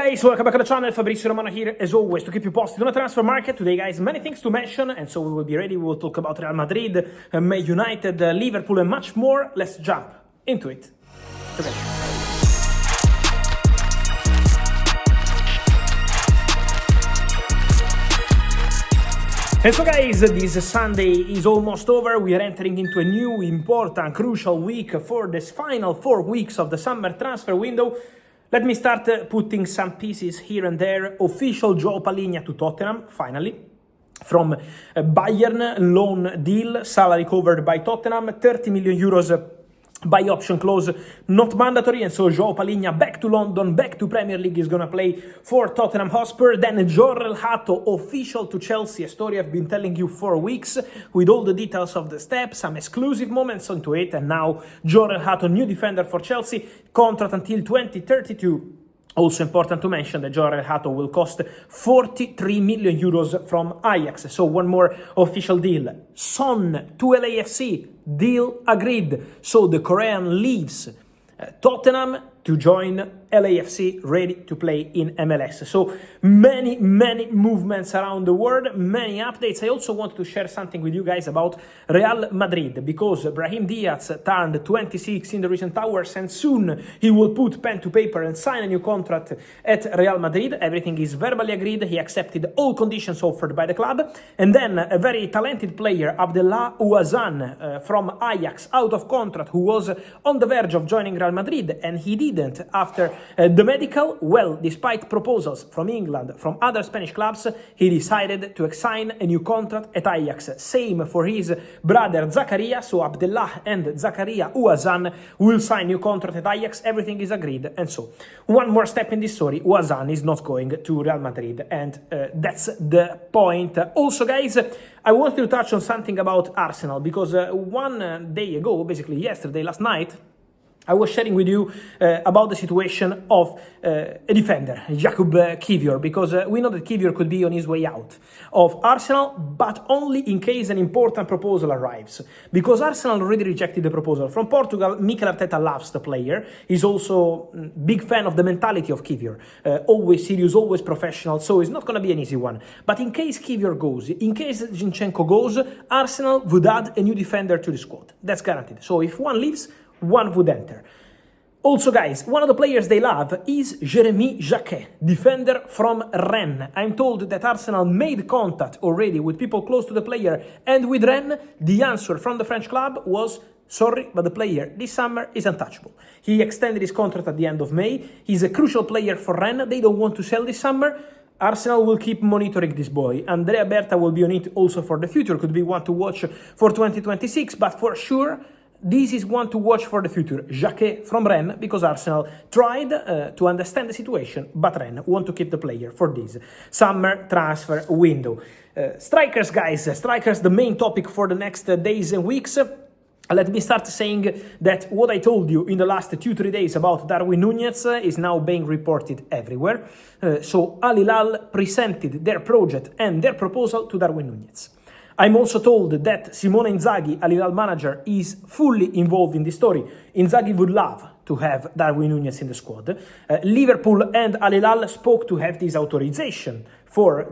guys, welcome back to the channel. Fabrizio Romano here, as always, to keep you posted on the transfer market. Today, guys, many things to mention, and so we will be ready. We will talk about Real Madrid, Man United, Liverpool, and much more. Let's jump into it. Okay. And so guys, this Sunday is almost over. We are entering into a new, important, crucial week for this final 4 weeks of the summer transfer window. Let me start putting some pieces here and there. Official João Palhinha to Tottenham, finally. From Bayern, loan deal, salary covered by Tottenham, 30 million euros by option clause, not mandatory, and so João Palhinha back to London, back to Premier League, is gonna play for Tottenham Hotspur. Then Jorrel Hato official to Chelsea, a story I've been telling you for weeks, with all the details of the steps, some exclusive moments onto it, and now Jorrel Hato, new defender for Chelsea, contract until 2032. Also important to mention that Jorrel Hato will cost 43 million euros from Ajax. So one more official deal. Son to LAFC, deal agreed. So the Korean leaves Tottenham to join LAFC, ready to play in MLS. So many movements around the world, many updates. I also wanted to share something with you guys about Real Madrid, because Brahim Diaz turned 26 in the recent hours, and soon he will put pen to paper and sign a new contract at Real Madrid. Everything is verbally agreed. He accepted all conditions offered by the club. And then a very talented player, Abdellah Ouazane from Ajax, out of contract, who was on the verge of joining Real Madrid, and he didn't after the medical. Well, despite proposals from England, from other Spanish clubs, he decided to sign a new contract at Ajax. Same for his brother Zakaria, so Abdellah and Zakaria Ouazane will sign new contract at Ajax. Everything is agreed, and so one more step in this story, Ouazane is not going to Real Madrid, and that's the point. Also, guys, I wanted to touch on something about Arsenal, because one day ago, basically yesterday, last night, I was sharing with you about the situation of a defender, Jakub Kiwior, because we know that Kiwior could be on his way out of Arsenal, but only in case an important proposal arrives. Because Arsenal already rejected the proposal from Portugal. Mikel Arteta loves the player. He's also a big fan of the mentality of Kiwior. Always serious, always professional, so it's not going to be an easy one. But in case Kiwior goes, in case Zinchenko goes, Arsenal would add a new defender to the squad. That's guaranteed. So if one leaves, one would enter. Also, guys, one of the players they love is Jeremy Jacquet, defender from Rennes. I'm told that Arsenal made contact already with people close to the player, and with Rennes, the answer from the French club was, sorry, but the player this summer is untouchable. He extended his contract at the end of May. He's a crucial player for Rennes. They don't want to sell this summer. Arsenal will keep monitoring this boy. Andrea Berta will be on it also for the future. Could be one to watch for 2026, but for sure, this is one to watch for the future. Jacquet from Rennes, because Arsenal tried to understand the situation, but Rennes want to keep the player for this summer transfer window. Strikers, guys, strikers, the main topic for the next days and weeks. Let me start saying that what I told you in the last 2-3 days about Darwin Nunez is now being reported everywhere. So Al Hilal presented their project and their proposal to Darwin Nunez. I'm also told that Simone Inzaghi, Al Hilal manager, is fully involved in this story. Inzaghi would love to have Darwin Nunez in the squad. Liverpool and Al Hilal spoke to have this authorization for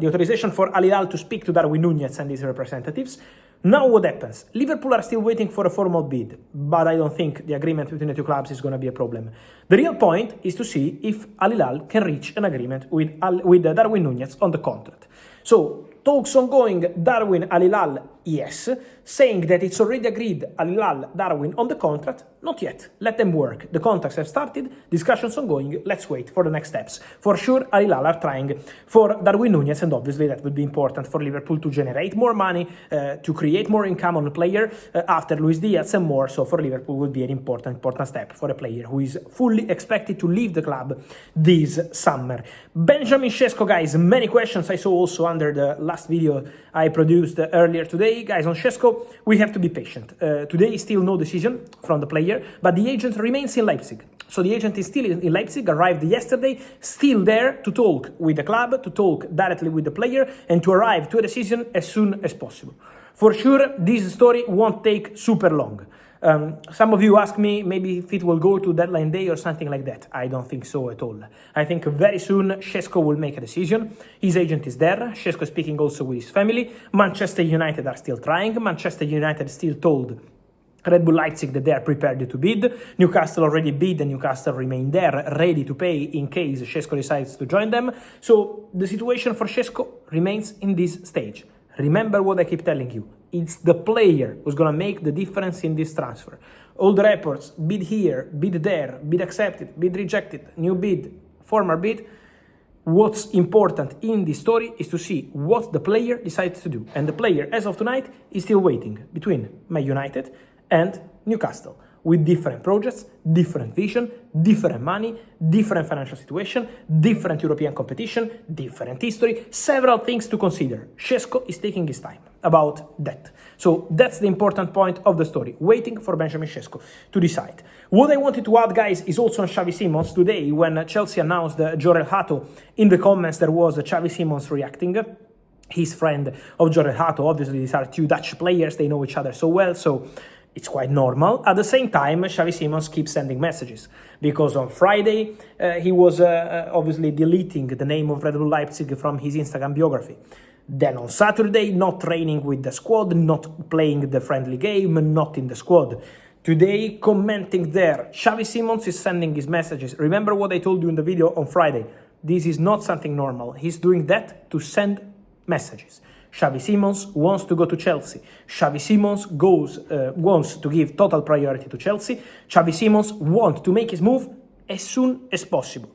Al Hilal to speak to Darwin Nunez and his representatives. Now what happens? Liverpool are still waiting for a formal bid, but I don't think the agreement between the two clubs is going to be a problem. The real point is to see if Al Hilal can reach an agreement with Darwin Nunez on the contract. So, talks ongoing, Darwin, Al Hilal, yes. Saying that it's already agreed, Al Hilal, Darwin on the contract, not yet. Let them work. The contracts have started, discussions ongoing, let's wait for the next steps. For sure, Al Hilal are trying for Darwin Nunez, and obviously that would be important for Liverpool to generate more money, to create more income on the player after Luis Diaz and more. So for Liverpool would be an important step for a player who is fully expected to leave the club this summer. Benjamin Shesco, guys, many questions I saw also under the last video I produced earlier today. Guys, on Shesco, we have to be patient. Today, still no decision from the player, but the agent remains in Leipzig. So the agent is still in Leipzig, arrived yesterday, still there to talk with the club, to talk directly with the player, and to arrive to a decision as soon as possible. For sure, this story won't take super long. Some of you ask me maybe if it will go to deadline day or something like that. I don't think so at all. I think very soon Shesco will make a decision. His agent is there. Shesco is speaking also with his family. Manchester United are still trying. Manchester United still told Red Bull Leipzig that they are prepared to bid. Newcastle already bid and Newcastle remain there, ready to pay in case Shesco decides to join them. So the situation for Shesco remains in this stage. Remember what I keep telling you. It's the player who's going to make the difference in this transfer. All the reports, bid here, bid there, bid accepted, bid rejected, new bid, former bid. What's important in this story is to see what the player decides to do. And the player, as of tonight, is still waiting between Man United and Newcastle, with different projects, different vision, different money, different financial situation, different European competition, different history, several things to consider. Shesco is taking his time about that. So that's the important point of the story, waiting for Benjamin Shesco to decide. What I wanted to add, guys, is also on Xavi Simmons. Today, when Chelsea announced Jorel Hato, in the comments there was Xavi Simmons reacting. He's friend of Jorel Hato. Obviously, these are two Dutch players. They know each other so well, so it's quite normal. At the same time, Xavi Simmons keeps sending messages, because on Friday he was obviously deleting the name of Red Bull Leipzig from his Instagram biography. Then on Saturday, not training with the squad, not playing the friendly game, not in the squad. Today, commenting there, Xavi Simmons is sending his messages. Remember what I told you in the video on Friday. This is not something normal. He's doing that to send messages. Xavi Simmons wants to go to Chelsea. Xavi Simmons wants to give total priority to Chelsea. Xavi Simmons wants to make his move as soon as possible.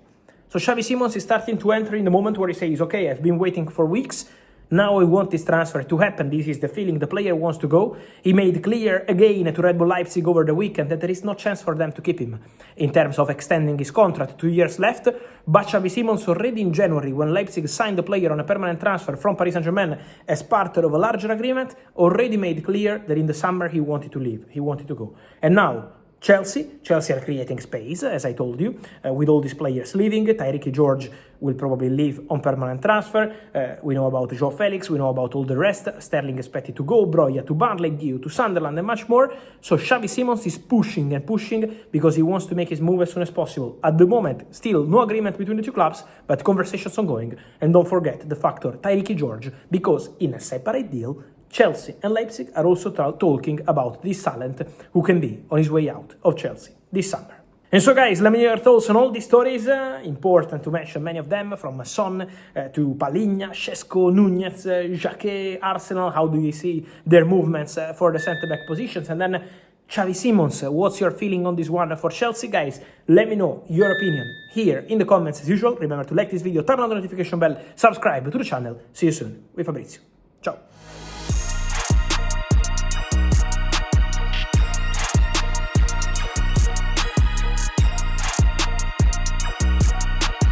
So Xavi Simmons is starting to enter in the moment where he says, okay, I've been waiting for weeks. Now I want this transfer to happen. This is the feeling the player wants to go. He made clear again to Red Bull Leipzig over the weekend that there is no chance for them to keep him in terms of extending his contract, 2 years left. But Xavi Simmons already in January, when Leipzig signed the player on a permanent transfer from Paris Saint-Germain as part of a larger agreement, already made clear that in the summer he wanted to leave, he wanted to go. And now Chelsea are creating space, as I told you, with all these players leaving. Tyreke George will probably leave on permanent transfer. We know about João Felix, we know about all the rest. Sterling expected to go, Broja to Burnley, Guiu to Sunderland, and much more. So Xavi Simmons is pushing and pushing because he wants to make his move as soon as possible. At the moment, still no agreement between the two clubs, but conversations ongoing. And don't forget the factor Tyreke George, because in a separate deal, Chelsea and Leipzig are also talking about this talent who can be on his way out of Chelsea this summer. And so, guys, let me know your thoughts on all these stories. Important to mention many of them, from Son to Palhinha, Shesco, Nunez, Jacquet, Arsenal. How do you see their movements for the centre-back positions? And then Xavi Simmons, what's your feeling on this one for Chelsea, guys? Let me know your opinion here in the comments as usual. Remember to like this video, turn on the notification bell, subscribe to the channel. See you soon with Fabrizio. Ciao.